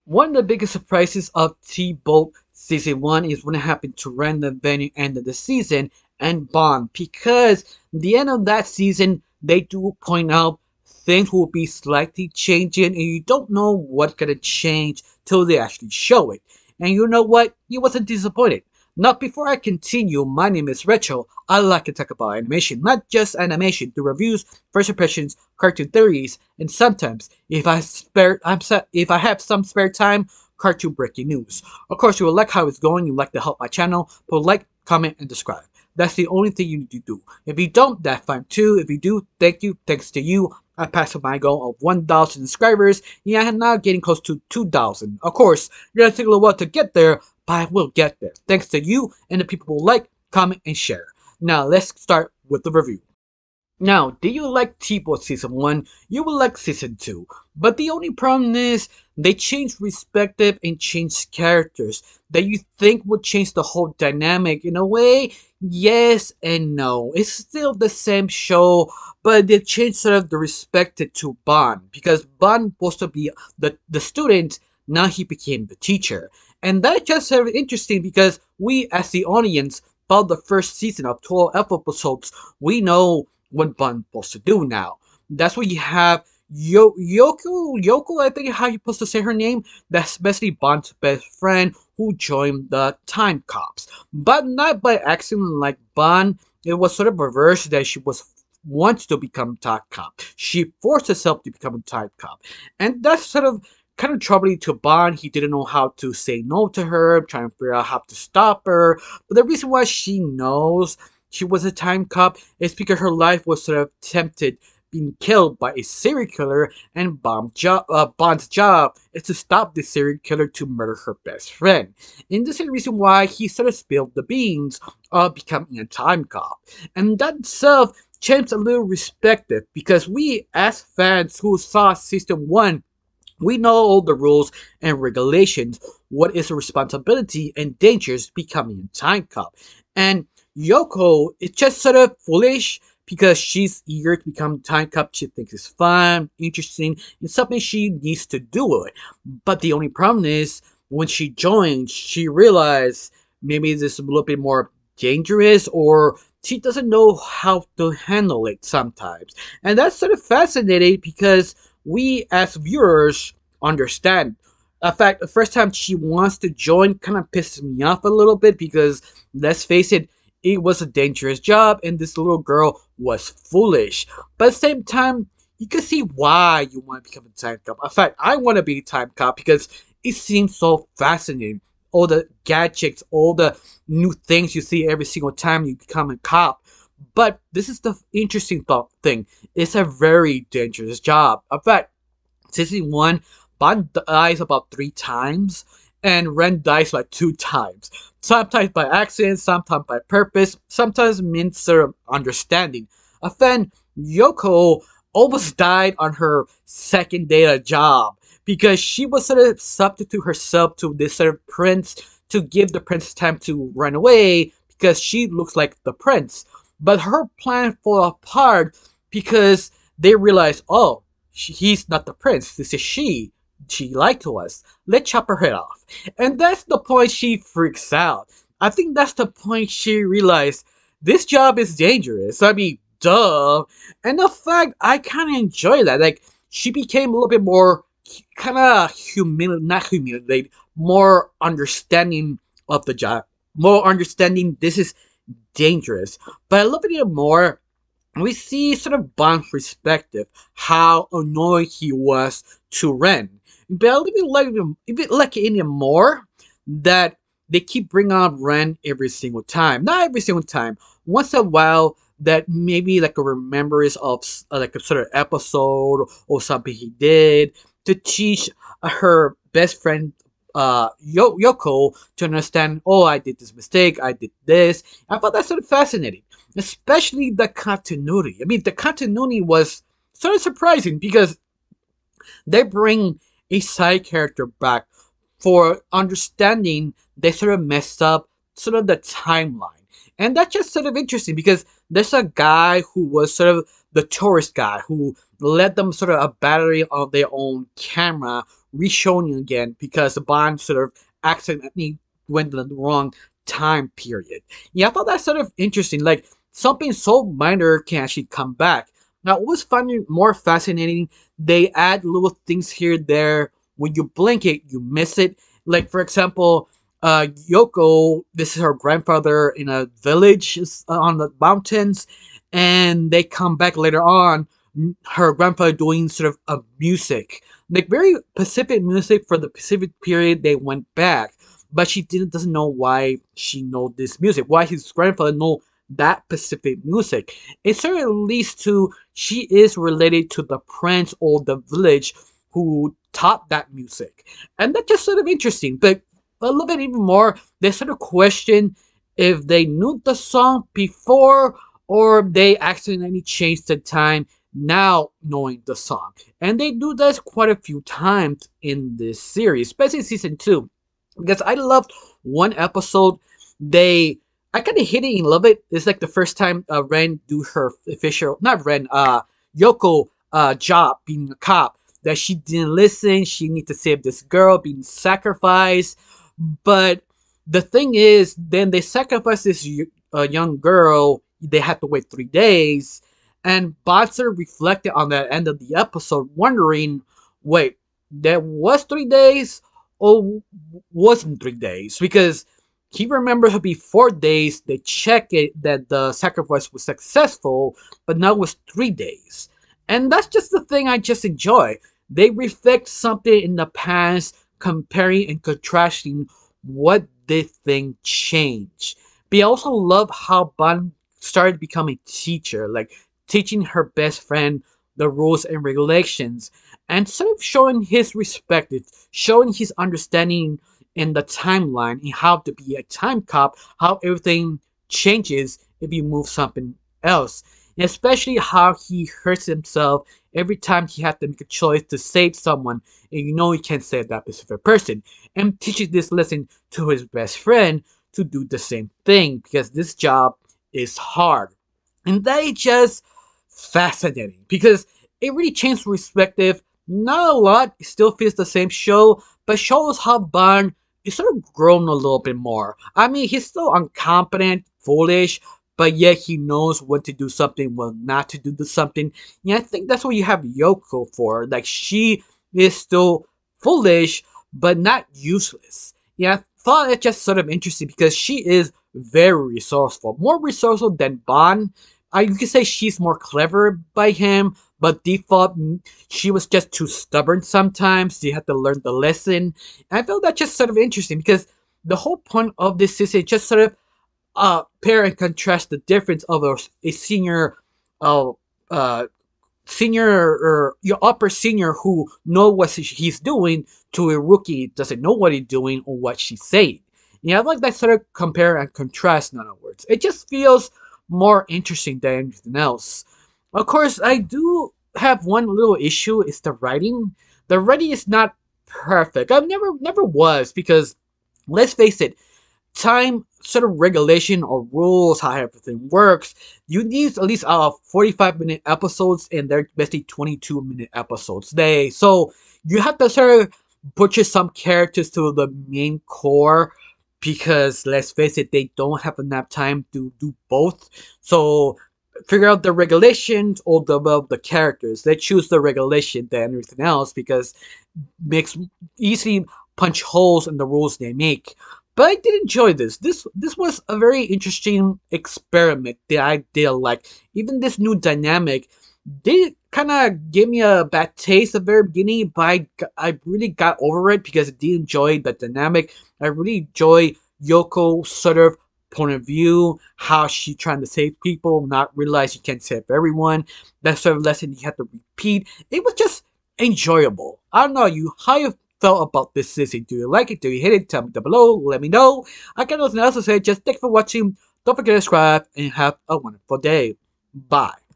One of the biggest surprises of T-Bolt Season 1 is when it happened to Random Venue end of the season and Bond, because the end of that season, they do point out things will be slightly changing and you don't know what's gonna change till they actually show it. And you know what? You wasn't disappointed. Now, before I continue, my name is Retro. I like to talk about animation, not just animation, through reviews, first impressions, cartoon theories, and sometimes, if I have some spare time, cartoon breaking news. Of course, you will like how it's going. You like to help my channel, put like, comment, and subscribe. That's the only thing you need to do. If you don't, that's fine too. If you do, thank you. Thanks to you, I passed my goal of 1,000 subscribers. Yeah, I'm now getting close to 2,000. Of course, you're gonna take a little while to get there, but I will get there. Thanks to you and the people who like, comment, and share. Now, let's start with the review. Now, do you like T-Boat Season 1? You will like Season 2. But the only problem is, they changed perspective and changed characters that you think would change the whole dynamic. In a way, yes and no. It's still the same show, but they changed sort of the respect to Bond. Because Bond was supposed to be the student, now he became the teacher. And that's just sort of interesting because we, as the audience, followed the first season of 12 episodes. We know what Bond's supposed to do now. That's where you have Yoko, I think how you supposed to say her name. That's basically Bond's best friend who joined the Time Cops. But not by accident like Bond. It was sort of reversed that she wants to become Time Cop. She forced herself to become a Time Cop. And that's sort of kind of troubling to Bond. He didn't know how to say no to her, trying to figure out how to stop her. But the reason why she knows she was a time cop is because her life was sort of tempted being killed by a serial killer, and Bond's job is to stop this serial killer to murder her best friend. And this is the reason why he sort of spilled the beans of becoming a time cop. And that itself changed a little perspective because we, as fans who saw Season 1, we know all the rules and regulations, what is the responsibility and dangers becoming a time cop. And Yoko is just sort of foolish because she's eager to become a time cop. She thinks it's fun, interesting, and something she needs to do it. But the only problem is when she joined, she realized maybe this is a little bit more dangerous or she doesn't know how to handle it sometimes. And that's sort of fascinating because we as viewers understand. In fact, the first time she wants to join kind of pisses me off a little bit because, let's face it was a dangerous job and this little girl was foolish. But at the same time, you can see why you want to become a time cop. In fact, I want to be a time cop because it seems so fascinating. All the gadgets, all the new things you see every single time you become a cop. But this is the interesting thing. It's a very dangerous job. In fact, Season 1, Bond dies about 3 times, and Ren dies like 2 times. Sometimes by accident, sometimes by purpose, sometimes means sort of understanding. Then Yoko almost died on her second day of job because she was sort of substitute herself to this sort of prince to give the prince time to run away because she looks like the prince. But her plan fell apart because they realized, oh, he's not the prince. This is she. She lied to us. Let's chop her head off. And that's the point she freaks out. I think that's the point she realized this job is dangerous. I mean, duh. And the fact, I kind of enjoy that. Like, she became a little bit more kind of not humiliated, more understanding of the job. More understanding this is dangerous. But I love it even more. We see sort of Bond's perspective, how annoyed he was to Ren. But I like it even more that they keep bringing up Ren every single time. Not every single time. Once in a while, that maybe like a remembrance of like a sort of episode or something he did to teach her best friend Yoko to understand, oh, I did this mistake, I did this. I thought that's sort of fascinating, especially the continuity. I mean, the continuity was sort of surprising because they bring a side character back for understanding they sort of messed up sort of the timeline. And that's just sort of interesting because there's a guy who was sort of the tourist guy who let them sort of a battery of their own camera re-shown again because Bond sort of accidentally went in the wrong time period. Yeah, I thought that sort of interesting. Like something so minor can actually come back. Now, what was finding more fascinating, they add little things here there. When you blink it, you miss it. Like for example, Yoko, this is her grandfather in a village on the mountains, and they come back later on. Her grandfather doing sort of a music, like very Pacific music for the Pacific period. They went back, but she doesn't know why she know this music. Why his grandfather know that Pacific music? It sort of leads to she is related to the prince or the village who taught that music, and that's just sort of interesting. But a little bit even more, they sort of question if they knew the song before or they accidentally changed the time now knowing the song. And they do this quite a few times in this series, especially season 2. Because I loved one episode. I kind of hit it and love it. It's like the first time Ren do her official, not Ren, Yoko job being a cop. That she didn't listen. She need to save this girl being sacrificed. But the thing is, then they sacrifice this young girl. They have to wait 3 days. And Bonser reflected on that end of the episode, wondering, wait, that was 3 days or wasn't 3 days? Because he remembered it be 4 days. They check it that the sacrifice was successful, but now it was 3 days. And that's just the thing I just enjoy. They reflect something in the past, comparing and contrasting what they think changed. But I also love how Bond started to become a teacher, like teaching her best friend the rules and regulations, and sort of showing his respect, showing his understanding in the timeline and how to be a time cop, how everything changes if you move something else. And especially how he hurts himself every time he had to make a choice to save someone, and you know he can't save that specific person. And teaches this lesson to his best friend to do the same thing because this job is hard. And they just fascinating because it really changed perspective. Not a lot, it still feels the same show, but shows how Bond is sort of grown a little bit more. I mean, he's still incompetent, foolish, but yet he knows when to do something, when not to do something. Yeah, I think that's what you have Yoko for. Like, she is still foolish, but not useless. Yeah, I thought it just sort of interesting because she is very resourceful. More resourceful than Bond. You could say she's more clever by him, but default, she was just too stubborn sometimes. She had to learn the lesson. And I felt that just sort of interesting because the whole point of this is just sort of pair and contrast the difference of a senior, uh, uh, senior or your upper senior who know what he's doing to a rookie doesn't know what he's doing or what she's saying. Yeah, I like that sort of compare and contrast. In other words, it just feels more interesting than anything else. Of course, I do have one little issue: is the writing. The writing is not perfect. I've never was because let's face it, time sort of regulation or rules, how everything works. You need at least 45-minute episodes, and they're basically 22-minute episodes. So you have to sort of butcher some characters to the main core because let's face it, they don't have enough time to do both. So figure out the regulations or the characters. They choose the regulation than everything else because makes easily punch holes in the rules they make. But I did enjoy this. This was a very interesting experiment that I did like. Even this new dynamic did kind of give me a bad taste at the very beginning, but I really got over it because I did enjoy the dynamic. I really enjoy Yoko's sort of point of view, how she trying to save people, not realize you can't save everyone. That sort of lesson you have to repeat. It was just enjoyable. I don't know you how you felt about this season. Do you like it? Do you hate it? Tell me down below. Let me know. I got nothing else to say. Just thanks for watching. Don't forget to subscribe and have a wonderful day. Bye.